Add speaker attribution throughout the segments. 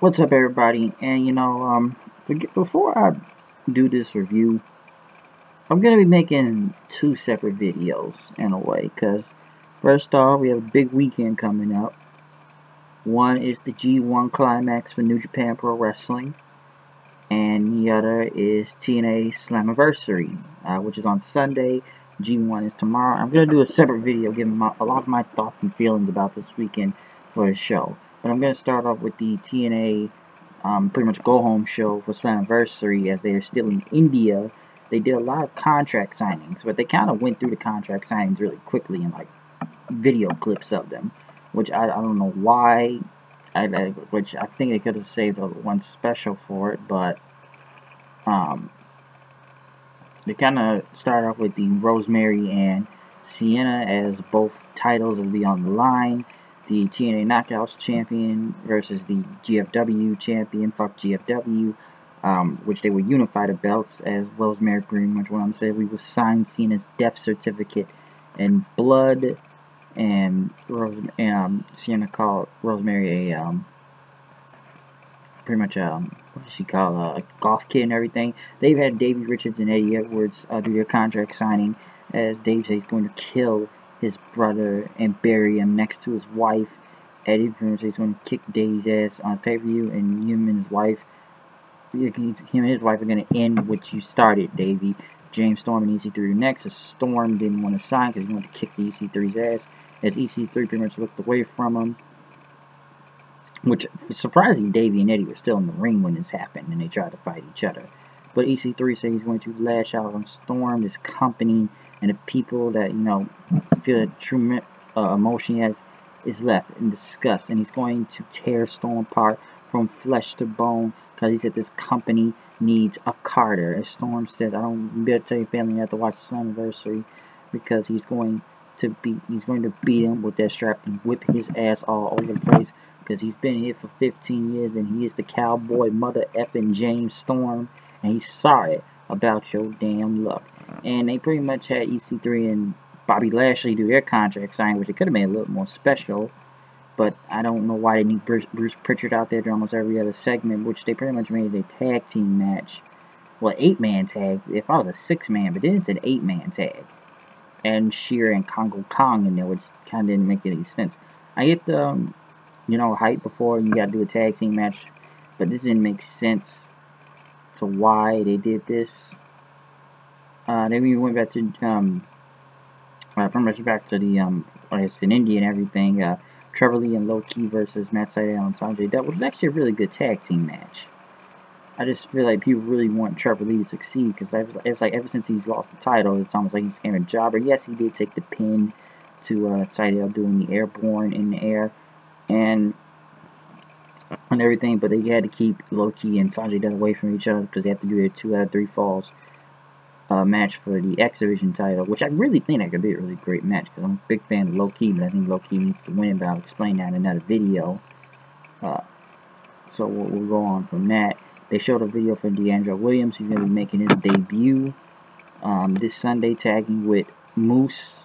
Speaker 1: What's up, everybody? And before I do this review, I'm gonna be making two separate videos in a way. Cause first off, we have a big weekend coming up. One is the G1 climax for New Japan Pro Wrestling, and the other is TNA Slammiversary, which is on Sunday. G1 is tomorrow. I'm gonna do a separate video giving a lot of my thoughts and feelings about this weekend for the show. But I'm gonna start off with the TNA pretty much go home show for Slammiversary, as they are still in India. They did a lot of contract signings, but they kind of went through the contract signings really quickly in like video clips of them, which I don't know why. Which I think they could have saved one special for it, but they kind of started off with the Rosemary and Sienna, as both titles will be on the line. The TNA Knockouts champion versus the GFW champion. Fuck GFW. Which they were unified belts, as Rosemary pretty much went on to say we would sign Cena's death certificate in blood, and Sienna called Rosemary a pretty much what does she call a golf kid and everything. They've had Davey Richards and Eddie Edwards do their contract signing, as Dave says he's going to kill his brother and bury him next to his wife. Eddie says he's going to kick Dave's ass on pay-per-view, and him and his wife are going to end what you started, Davey. James Storm and EC3 next, as Storm didn't want to sign because he wanted to kick the EC3's ass, as EC3 pretty much looked away from him. Which, surprising, Davey and Eddie were still in the ring when this happened, and they tried to fight each other. But EC3 said he's going to lash out on Storm, this company, and the people that, feel the true emotion he has is left in disgust. And he's going to tear Storm apart from flesh to bone, because he said this company needs a Carter. As Storm said, I don't better tell your family you have to watch Slammiversary, because he's going to beat him with that strap and whip his ass all over the place, because he's been here for 15 years and he is the cowboy mother effing James Storm, and he's sorry about your damn luck. And they pretty much had EC3 and Bobby Lashley do their contract signing, which it could have made a little more special. But I don't know why they need Bruce Pritchard out there during almost every other segment, which they pretty much made a tag team match. Well, 8-man tag. They thought it was a 6-man, but then it's an 8-man tag. And Sheer and Congo Kong in there, which kind of didn't make any sense. I get the, hype before you got to do a tag team match, but this didn't make sense to why they did this. Then we went back to, pretty much back to the, it's in India and everything. Trevor Lee and Low Key versus Matt Sydal and Sanjay Dutt, which was actually a really good tag team match. I just feel like people really want Trevor Lee to succeed, because it's like ever since he's lost the title, it's almost like he became a jobber. Yes, he did take the pin to Sydal doing the airborne in the air and everything, but they had to keep Low Key and Sanjay Dutt away from each other, because they have to do their 2 out of 3 falls match for the X Division title, which I really think that could be a really great match, because I'm a big fan of Low Key, but I think Low Key needs to win, but I'll explain that in another video. So we'll go on from that. They showed a video for D'Angelo Williams. He's going to be making his debut this Sunday, tagging with Moose.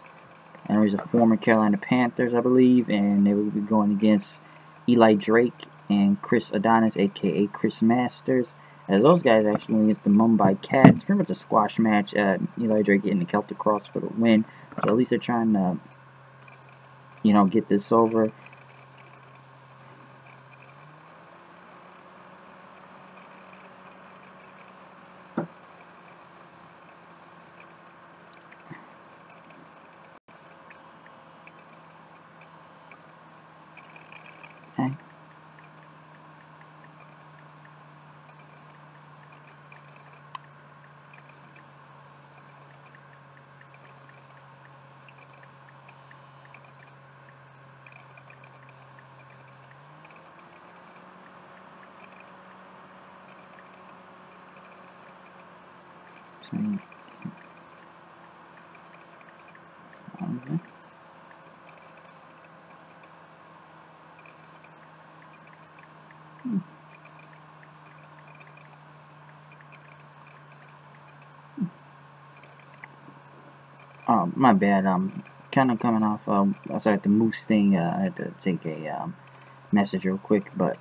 Speaker 1: And he's a former Carolina Panthers, I believe, and they will be going against Eli Drake and Chris Adonis, aka Chris Masters. As those guys actually went against the Mumbai Cats. It's pretty much a squash match. Eli Drake getting the Celtic Cross for the win. So at least they're trying to, get this over. Okay. My bad. Kind of coming off. I was at the Moose thing. I had to take a message real quick, but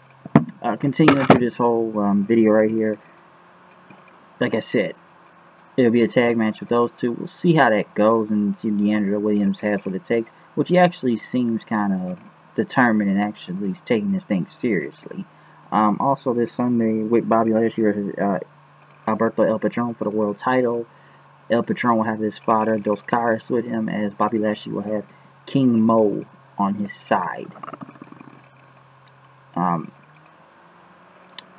Speaker 1: continuing through this whole video right here, like I said, it'll be a tag match with those two. We'll see how that goes and see if DeAndre Williams has what it takes, which he actually seems kind of determined and actually he's taking this thing seriously. Also this Sunday with Bobby Lashley versus Alberto El Patron for the world title. El Patron will have his father Dos Caras with him, as Bobby Lashley will have King Mo on his side.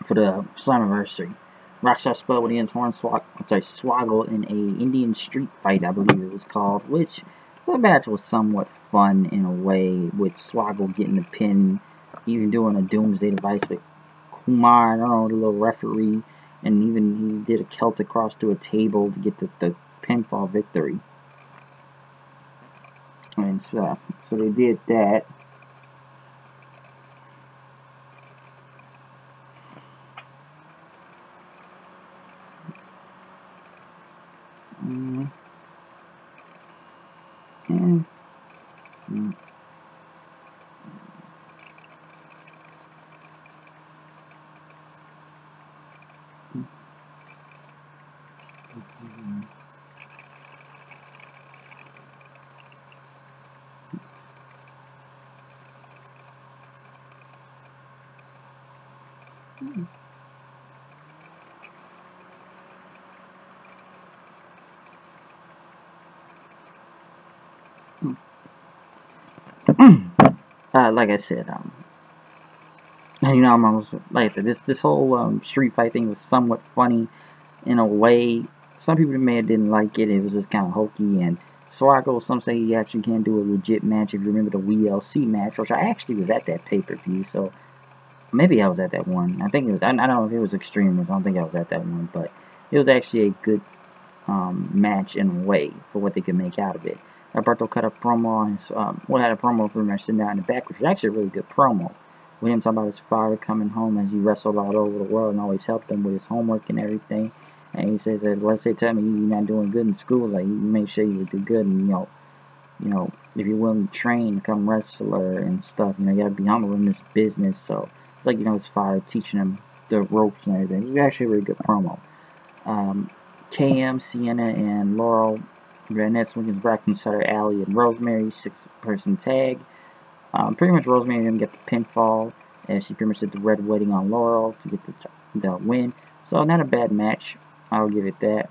Speaker 1: For the Slammiversary. Rockstar Spud with Ian's Swoggle in a Indian street fight, I believe it was called, which the match was somewhat fun in a way, with Swoggle getting the pin, even doing a Doomsday device with Kumar, I don't know, the little referee, and even he did a Celtic cross to a table to get the pinfall victory. And so they did that. Like I said, you know, I'm almost, like I said, this whole street fight thing was somewhat funny in a way. Some people may have didn't like it. It was just kind of hokey. And Swoggle, some say he actually can do a legit match. If you remember the WLC match, which I actually was at that pay-per-view, so maybe I was at that one. I think it was. I don't know if it was Extreme. I don't think I was at that one, but it was actually a good match in a way for what they could make out of it. Alberto cut a promo on his, had a promo pretty much sitting down in the back, which was actually a really good promo. With him talking about his father coming home as he wrestled all over the world and always helped him with his homework and everything. And he says that, let's say, tell me you're not doing good in school, like, you make sure you do good, and, you know, if you're willing to train, become wrestler and stuff, you know, you gotta be humble in this business. So it's like, you know, his father teaching him the ropes and everything. It was actually a really good promo. KM, Sienna, and Laurel Vanessa Wiggins, Braxton Sutter, Allie, and Rosemary, 6-person tag. Pretty much Rosemary didn't get the pinfall, as she pretty much did the red wedding on Laurel to get the win. So not a bad match. I'll give it that.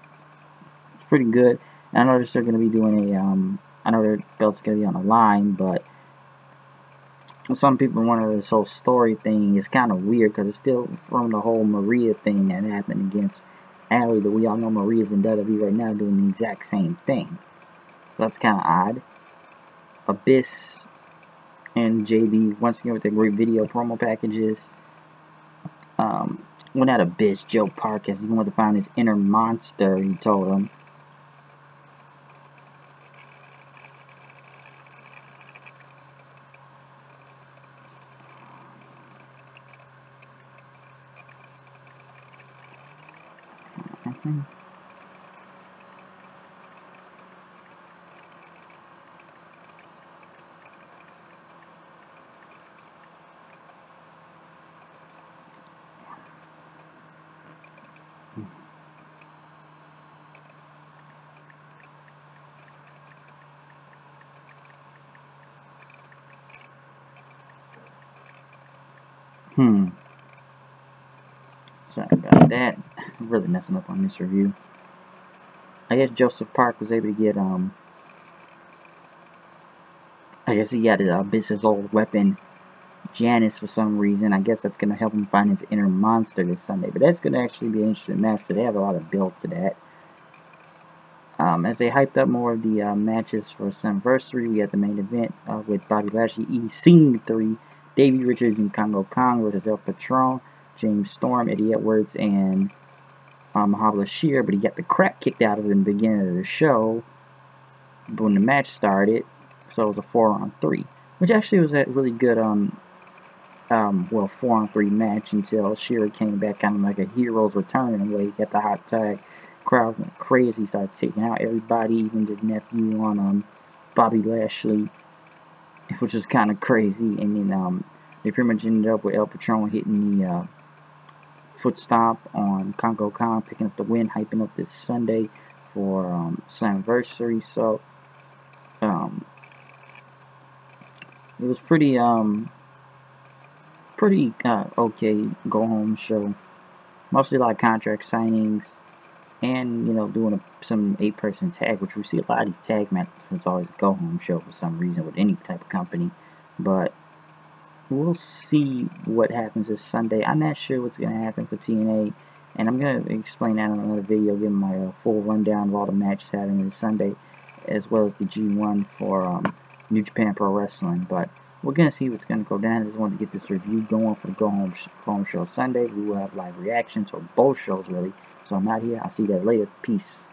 Speaker 1: It's pretty good. And I know they're going to be doing a, I know their belt's going to be on the line, but some people wonder this whole story thing is kind of weird because it's still from the whole Maria thing that happened against Allie, that we all know Maria's in WWE right now doing the exact same thing. So that's kind of odd. Abyss and JB once again with the great video promo packages. Well, not Abyss, Joe Park, as he wanted to find his inner monster, he told him. Sorry about that. I'm really messing up on this review. I guess Joseph Park was able to get, I guess he got Abyss's old weapon, Janice, for some reason. I guess that's going to help him find his inner monster this Sunday. But that's going to actually be an interesting match, because they have a lot of build to that. As they hyped up more of the matches for Slammiversary, we had the main event with Bobby Lashley EC3, Davey Richards and Congo Kong versus El Patron, James Storm, Eddie Edwards, and Mahabla Shear, but he got the crap kicked out of him in the beginning of the show when the match started, so it was a 4-on-3, which actually was a really good 4-on-3 match until Shearer came back kind of like a hero's return in a way. He got the hot tag, crowd went crazy, started taking out everybody, even the nephew on Bobby Lashley, which was kind of crazy. And then They pretty much ended up with El Patron hitting the foot stomp on Congo Khan, picking up the win, hyping up this Sunday for Slammiversary. So it was pretty okay go home show. Mostly a lot of contract signings, and doing some 8-person tag, which we see a lot of these tag matches. It's always a go home show for some reason with any type of company, but we'll see what happens this Sunday. I'm not sure what's going to happen for TNA, and I'm going to explain that in another video, giving my full rundown of all the matches happening this Sunday, as well as the G1 for New Japan Pro Wrestling. But we're going to see what's going to go down. I just wanted to get this review going for the go home show Sunday. We will have live reactions for both shows, really. So I'm out here. I'll see you guys later. Peace.